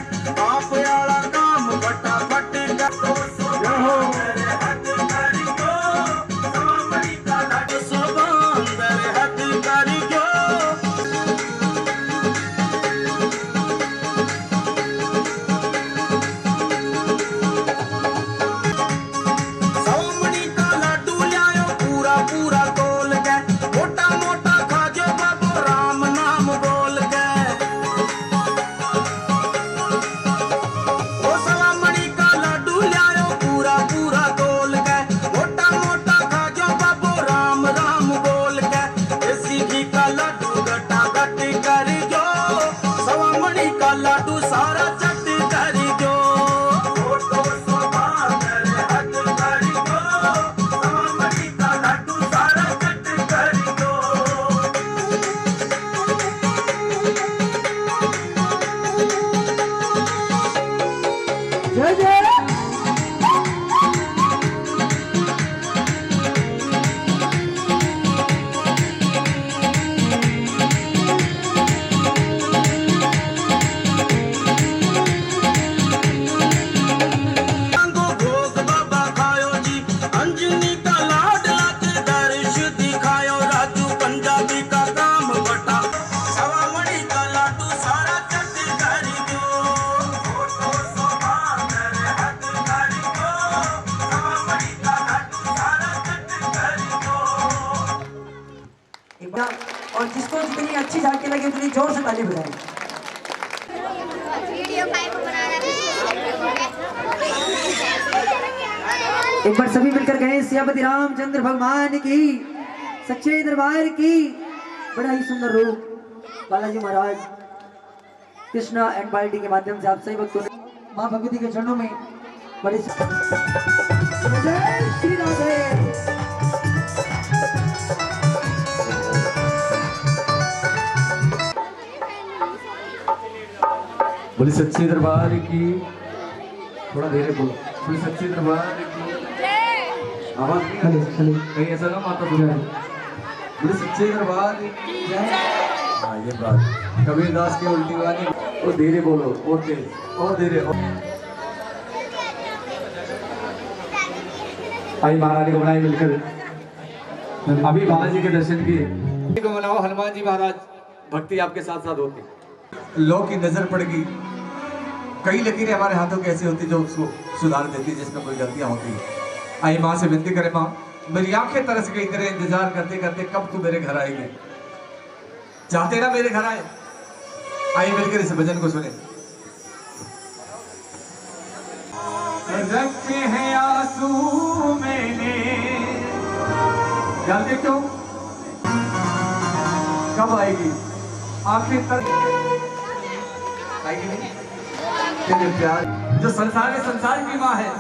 आप आला काम फटाफट कर दो सोबांदर हद कर दो। मणि का लाडू सोबांदर हद कर दो। मणि का लाडू लियायो पूरा पूरा तोल के मोटा मोटा खाजो बाबू राम नाम बोल के। ओ मणि का लाडू लियायो पूरा पूरा तोल के मोटा मोटा खाजो बाबू राम राम बोल के। देसी घी का लाडू गटा गट कर जो मणि का लाडू सारा चट कर जो फोटो सोबागर हद कर दो। मणि का लाडू सारा चट कर दो। जय जय मांगो भोग बाबा खायो जी अंजनी का लाड लाके दर्श दिखायो। राजू पंजाबी का काम बटा मणि का लाडू सारा चट कर दो फोटो सोबागर हद कर दो। मणि का लाडू सारा चट कर दो। एक बार और जिसको जितनी अच्छी झांकी लगी उतनी जोर से ताली बजाएं। वीडियो काहे को बना रहा है? एक बार सभी मिलकर गए सियापति रामचंद्र भगवान की सच्चे दरबार की। बड़ा ही सुंदर रूप बालाजी महाराज कृष्णा एंड पार्टी के माध्यम से आप सभी भक्तों ने मां भगवती के चरणों में बड़े जय श्री राधे। बोले सच्चे दरबार की, थोड़ा धीरे बोलो, बोले सच्चे दरबार की आवाज नहीं आ रही, कहीं ऐसा ना माता सुन रही, बोले सच्चे दरबार की। हाँ ये बात कबीरदास की उल्टी वाली, और धीरे बोलो, और तेज और धीरे। आई महारानी को बनाई मिलकर अभी बालाजी के दर्शन किए को मनाओ। हनुमान जी महाराज भक्ति आपके साथ साथ होती, लोग की नजर पड़ गई, कई लकीरें हमारे हाथों की ऐसी होती जो उसको सुधार देती जिसमें कोई गलतियां होती। आई माँ से विनती करे, माँ मेरी आंखें तरस गई तेरे इंतजार करते करते, कब तू मेरे घर आएगी, चाहते ना मेरे घर आए। आई मिलकर इस भजन को सुने। रखे हैं आंसू मैंने, जानते क्यों, कब आएगी आखिर तक आएगी नहीं। तेरे प्यार जो संसार है, संसार की माँ है,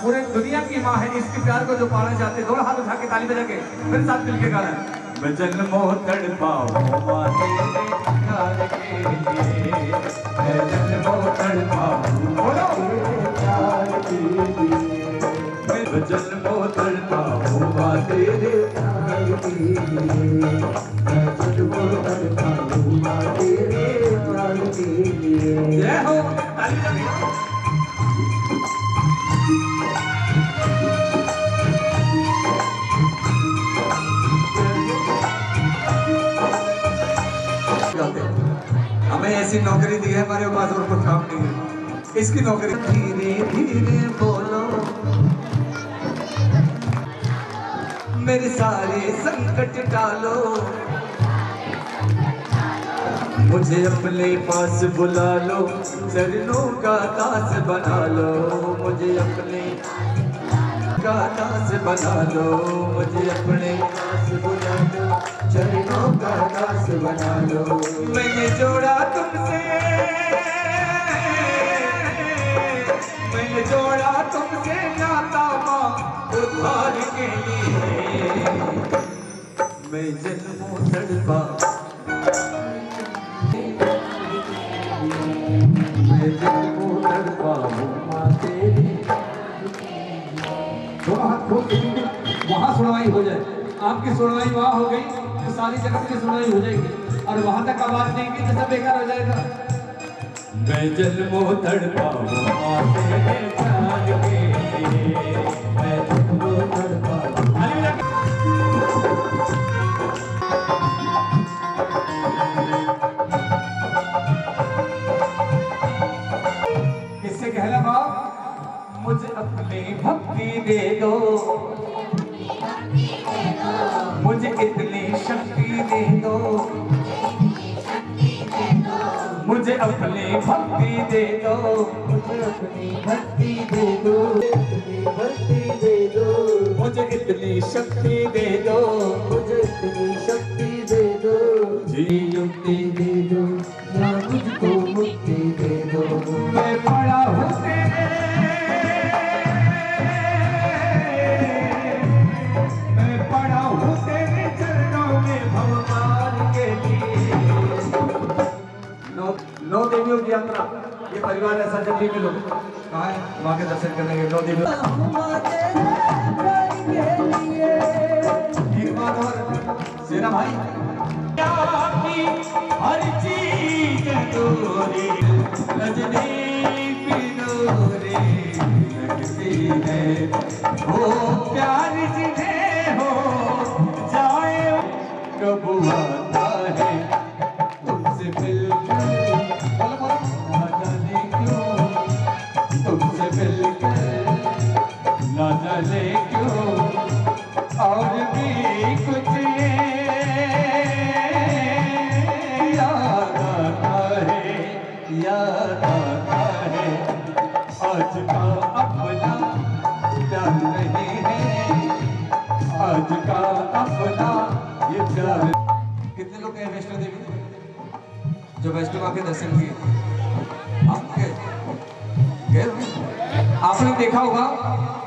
पूरे दुनिया की माँ है, इसके प्यार को जो पाना चाहते, दोनों हाथ उठा के ताली बजा के मेरे साथ मिलके गाना है। मैं जन्मों तड़पाऊं माँ तेरे प्यार के लिए, मैं जन्मों तड़पाऊं बोलो प्यार के लिए, मैं जन्मों तड़पाऊं माँ तेरे प्यार के लिए, मैं जन्मों तड़पाऊं माँ तेरे प्यार के लिए। जय हो ताली बजा। हमें ऐसी नौकरी दी है, हमारे पास और कोई काम नहीं है, इसकी नौकरी। धीरे धीरे बोलो मेरे सारे संकट टालो, मुझे अपने पास बुला लो, चरणों का दास बना लो, मुझे अपने का दास बना लो, मुझे अपने दास बना लो, चरणों का दास बना लो। मैंने जोड़ा तुमसे, मैंने जोड़ा तुमसे नाता माँ उद्धार के लिए, मैं जन्मों तड़पा, मैं जन्मों तड़पा हूँ माँ तेरी। दोनों हाथ खोल के वहाँ सुनवाई हो जाए, आपकी सुनवाई वहाँ हो गई तो सारी जगत की सुनवाई हो जाएगी, और वहाँ तक आवाज नहीं की तो सब बेकार हो जाएगा। मैं जन्मों तड़पा हूँ माँ तेरे प्यार के लिए, मैं जन्मों तड़पा हूँ। किससे कहना बाप, मुझे अपनी भक्ति दे दो, मुझे इतनी शक्ति दे दो, मुझे अपनी भक्ति दे दो, मुझे अपनी भक्ति दे दो, भक्ति दे दो, मुझे इतनी शक्ति दे दो, मुझे इतनी शक्ति दे दो, जी युक्ति दे दो, या मुझको मुक्ति दे दो। मैं पड़ा हूँ तेरे, मैं पड़ा हूँ तेरे चरणों में भगवान के लिए। नौ देवियों की यात्रा, ये परिवार ऐसा जब भी मिलो, कहाँ है माँ के दर्शन करने के। नौ देवियों एक बात और सेना भाई, हर चीज तोरी रजनी पिनोरे लगती है, वो प्यार जिन्हें हो जाए कब आता है तुमसे मिलकर, ना जाने क्यों तुमसे मिलकर, ना जाने क्यों और भी कुछ याद आता है, आज का अपना प्यार नहीं है, आज का अपना ये प्यार। कितने लोग गए वैष्णो देवी, जो वैष्णो माँ के दर्शन किए, आप गए? आपने देखा होगा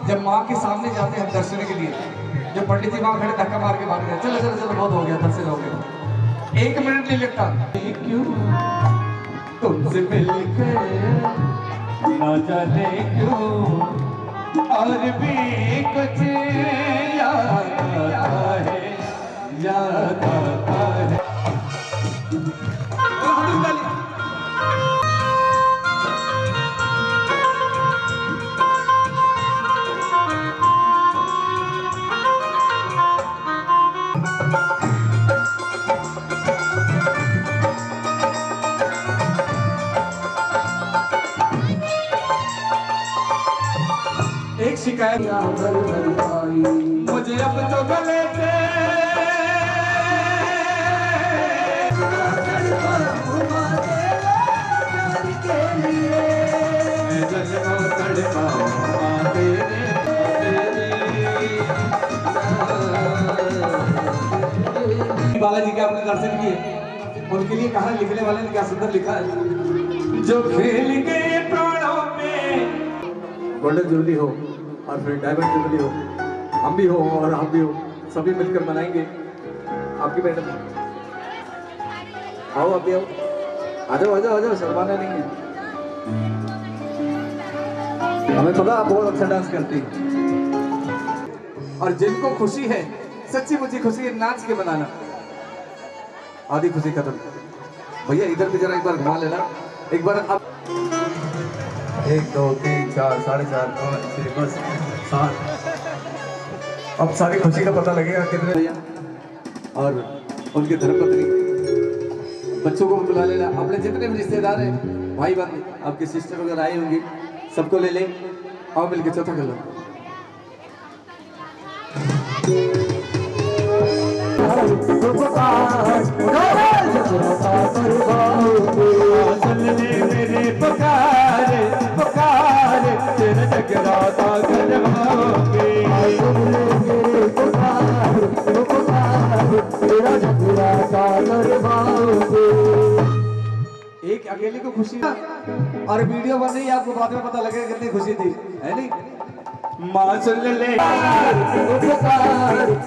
जब माँ के सामने जाते हैं दर्शन के लिए, जो पंडित जी वहां खड़े धक्का मार के भाग रहे, चलो चलो चलो बहुत हो गया, दर्शन हो गया, 1 मिनट नहीं लगता। क्यों तुमसे मिलके ना जाने क्यों और भी कुछ याद आता है, याद आता है। एक शिकायत मुझे अब तो गले से बालाजी के आपने दर्शन किए, उनके लिए कहा लिखने वाले ने क्या सुंदर लिखा है, जो खेल गए प्राणों में गोल्डन जुबली हो और फिर डायमंड जुबली हो, हम भी हो और आप भी हो, सभी मिलकर मनाएंगे आपकी मेहनत। आओ आप भी आओ, आ जाओ आ जाओ आ जाओ, शर्माना नहीं है। हमें पता आप बहुत अच्छा डांस करती हैं और जिनको खुशी है, सच्ची मुझे खुशी है, नाच के बनाना, आधी खुशी खत्म। भैया इधर भी जरा एक बार घुमा लेना, एक बार आप 1 2 3 4 4.5 5 6 बस 7। अब सारी खुशी का पता लगेगा कितने भैया और उनके धर्मपत्नी बच्चों को बुला लेना, अपने जितने भी रिश्तेदार हैं, भाई बहन, आपके सिस्टर वगैरह आई होंगी, सबको ले ले, आओ मिलके चौथा कर लो। मेरे पुकार पुकार तेरा जगराता करवाओगे, तेरा जगराता करवाओगे। एक अकेले को खुशी और वीडियो बन रही है, आपको बाद में पता लगेगा कितनी खुशी थी, है नहीं? माँ सुन ले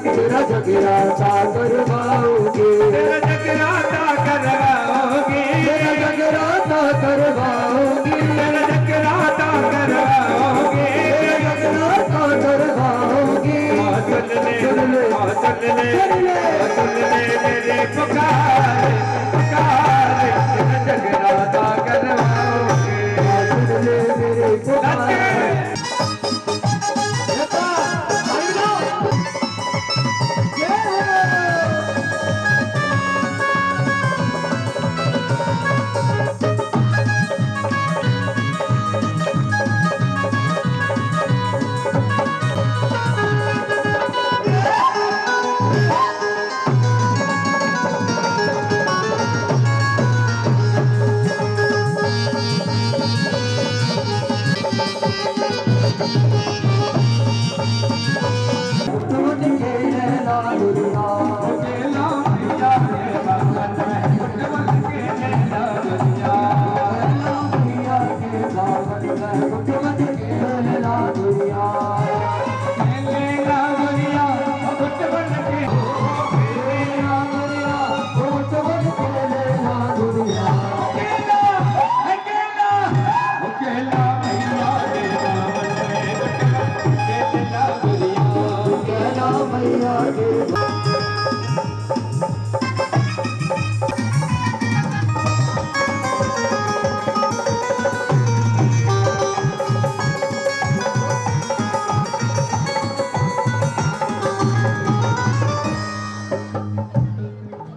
तेरा जगराता करवाओगे, तेरा जगराता करवाओगे, तेरा जगराता करवाओगे, तेरा जगराता करवाओगे, तेरा जगराता करवाओगे। माँ सुन ले माँ सुन ले मेरे पुकार पुकार तेरा जगराता करवाओगे, माँ सुन ले मेरे पुकार।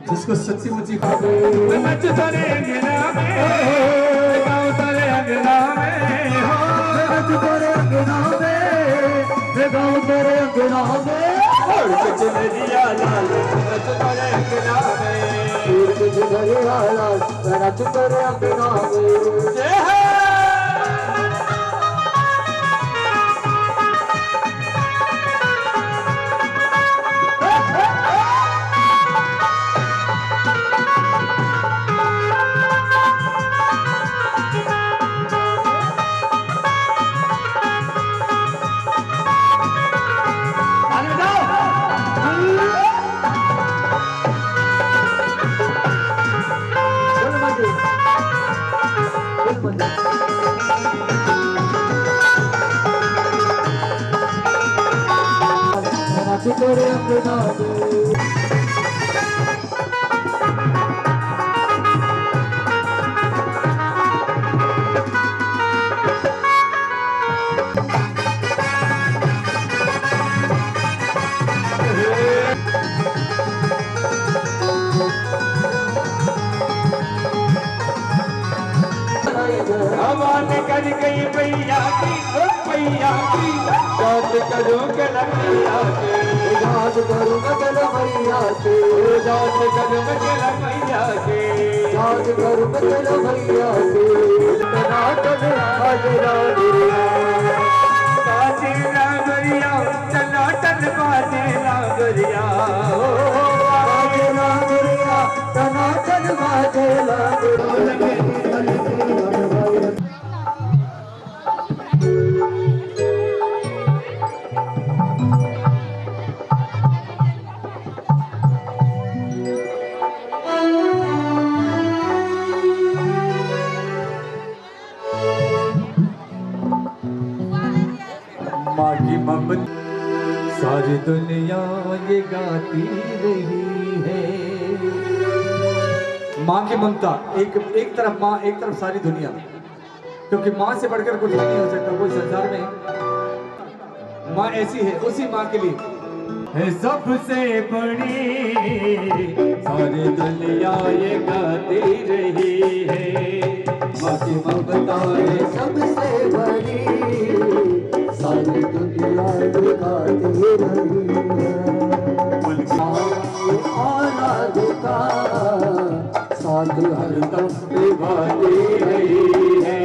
जिसको सच्ची मुच्ची नच तारे अंगना में, गाँव तारे अंगना में, नच तारे अंगना में, गाँव तारे अंगना में, और कुछ नहीं आला नच तारे अंगना में, और कुछ नहीं आला नच तारे अंगना में। जय है कर गई भैया की भैया की याद करो कलमैया के याद करूं कल भैया के याद करो कलमैया के याद करूं कल भैया के तना कल हाजरा बाजे लागरिया चला टन बाजे लागरिया बाजे लागरिया तना कल बाजे लागरिया माँ की ममता सारी दुनिया ये गाती रही है। माँ की ममता एक तरफ माँ एक तरफ सारी दुनिया, क्योंकि माँ से बढ़कर कुछ नहीं हो सकता कोई संसार में। माँ ऐसी है, उसी माँ के लिए है सबसे बड़ी सारी दुनिया ये गाती रही है। माँ की ममता है सबसे बड़ी सारी दुनिया दिखाती रही है। औलाद का साथ हरदम निभाती रही है।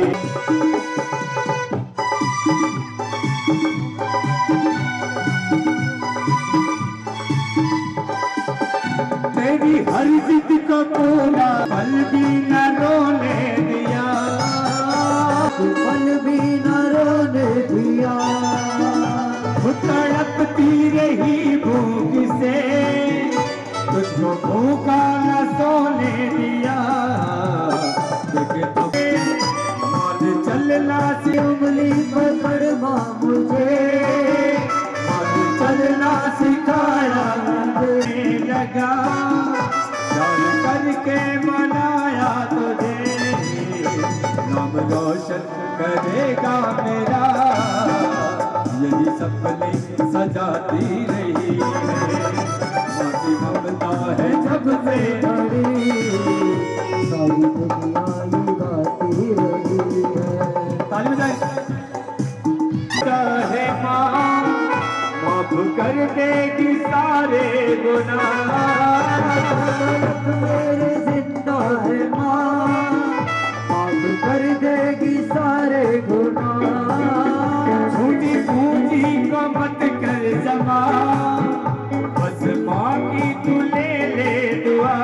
तेरी हर जिद को पूरा पल भी न रोने दिया, पल भी न रोने दिया। तड़पती रही भूख से तुझको भूखा न सोने दिया। मान चलना से उंगली पकड़ माँ मुझे मान चलना सिखाया मुझे लगा, जान करके मनाया तुझे नाम रोशन करेगा मेरा। यही सपने सजाती रही है। माँ की ममता है सबसे बड़ी सारी दुनिया ये गाती रही है। ताली बजाएं। है माँ माफ कर देगी सारे गुनाह, मेरे जिंदा है माँ माफ कर देगी सारे गुनाह। झूठी पूंजी को मत कर जमा, बस माँ की तू ले ले दुआ।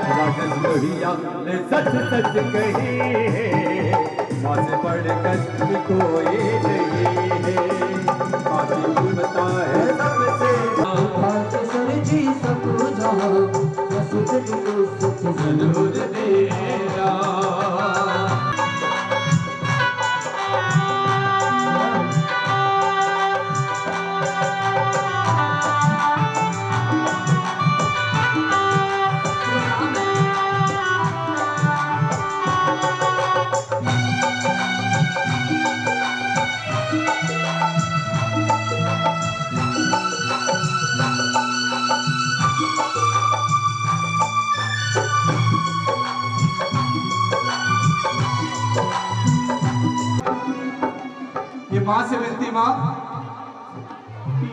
राजन लोहिया ने सच सच कही है, माँ से बढ़कर कोई नहीं है। माँ की ममता है सबसे सर जी सब जहाँ सुख सुख जरूर देगा। ये माँ से मिलती माँ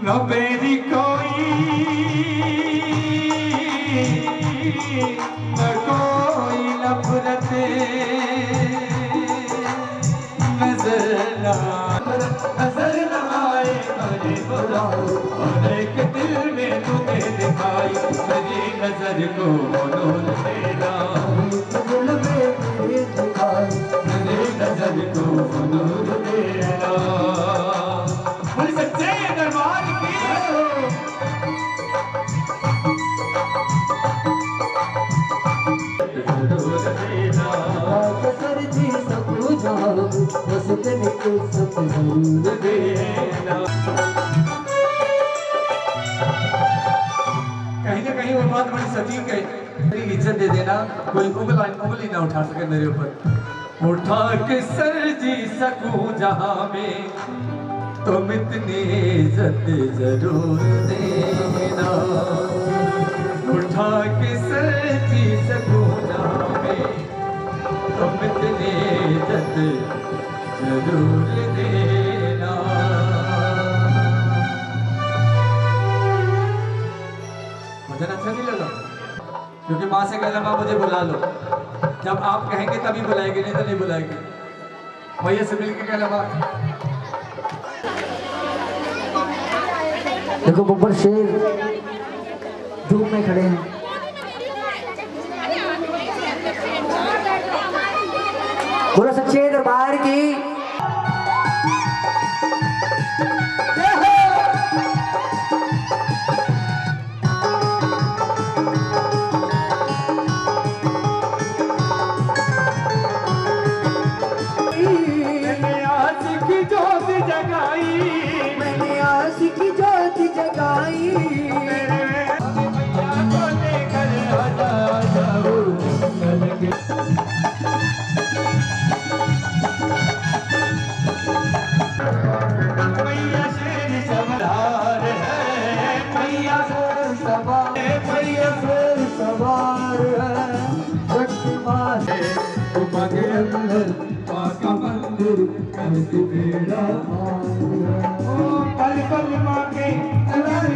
न मेरी कोई न कोई नफरत नजर न आए अरे बुरा, और एक दिल में तुम्हें दिखाई मेरी नजर को नूर देना। मेरी नजर को नूर देना। बोले सच्चे दरबार की जरूर देना। सर जी सब जहाँ सुख सुख जरूर देना। कहीं ना कहीं वो बात बड़ी सटीक है। मेरी इज्जत दे देना, कोई उंगली ना उठा सके मेरे ऊपर। उठा के सर जी सकूं जहां में तुम इतनी इज्जत जरूर देना। उठा के सर जी सकूं जहां में तुम इतनी इज्जत जरूर देना। मुझे अच्छा नहीं लगा, क्योंकि माँ से कहना माँ मुझे बुला लो, जब आप कहेंगे तभी बुलाएंगे, नहीं तो नहीं बुलाएंगे। भैया से मिलके कहना माँ। देखो बब्बर शेर धूप में खड़े हैं। बोलो सच्चे दरबार की। मैंने आज की ज्योत जगाई, मैंने आस की ज्योत जगाई। भैया को लेकर आजा जाओ कल के। भैया शेर सवार है, भैया शेर सवार है, भैया शेर सवार है। शक्तिमान है गुफा के अंदर माँ का मंदिर, करके बेड़ा पार है। ओ पल पल माँ के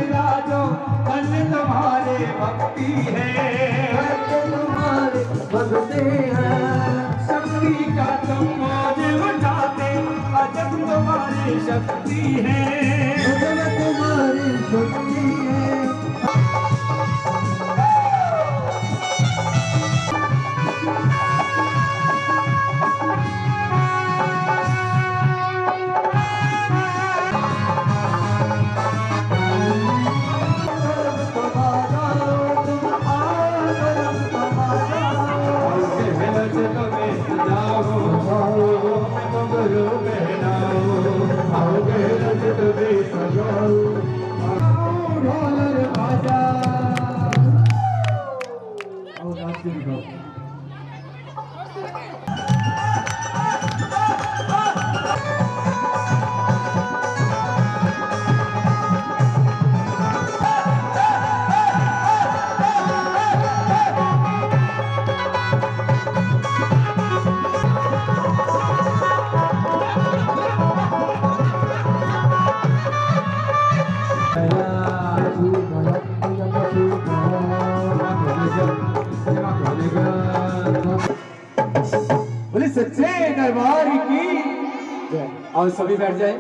राजो, मन तुम्हारे भक्ति है, तुम्हारे भगते हैं। शक्ति का तुम मौज उठाते, अजब तुम्हारी शक्ति है। तुम्हारी शक्ति है। बोले सच्चे दरबार की। और सभी बैठ जाए।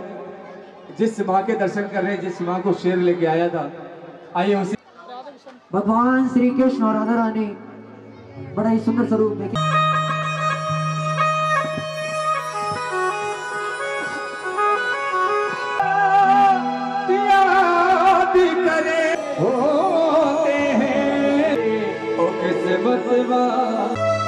जिस माँ के दर्शन कर रहे हैं, जिस माँ को शेर लेके आया था, आइए उसी। भगवान श्री कृष्ण और राधा रानी बड़ा ही सुंदर स्वरूप देखिए। याद करे होते हैं ओ किस्मत वाले।